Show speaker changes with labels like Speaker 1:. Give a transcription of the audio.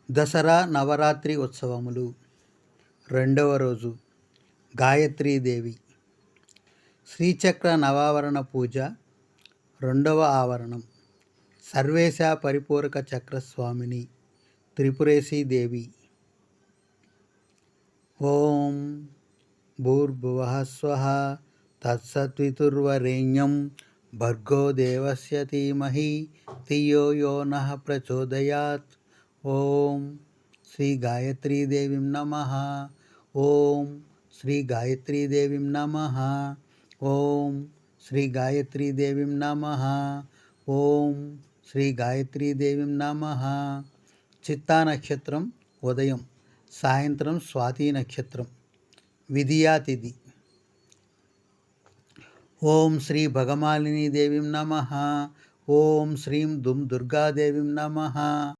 Speaker 1: దసరా నవరాత్రి ఉత్సవములు రెండవ రోజు గాయత్రీదేవి శ్రీచక్ర నవావరణ పూజ రెండవ ఆవరణం సర్వేశ పరిపూరక చక్రస్వామిని త్రిపురేశీదేవి. ఓం భూర్భువః స్వః తత్సత్వితుర్వరేణ్యం భర్గో దేవస్య ధీమహి ధియో యో నః ప్రచోదయాత్. ఓం శ్రీ గాయత్రీదేవి నమః. ఓం శ్రీ గాయత్రీదేవి నమః. ఓం శ్రీ గాయత్రీదేవి నమః. ఓం శ్రీ గాయత్రీదేవి నమః. చిత్తా నక్షత్రం ఉదయం, సాయంత్రం స్వాతి నక్షత్రం, విధియా తిథి. ఓం శ్రీ భగమాలిని దేవి నమః. ఓం శ్రీం దుర్గాదేవి నమః.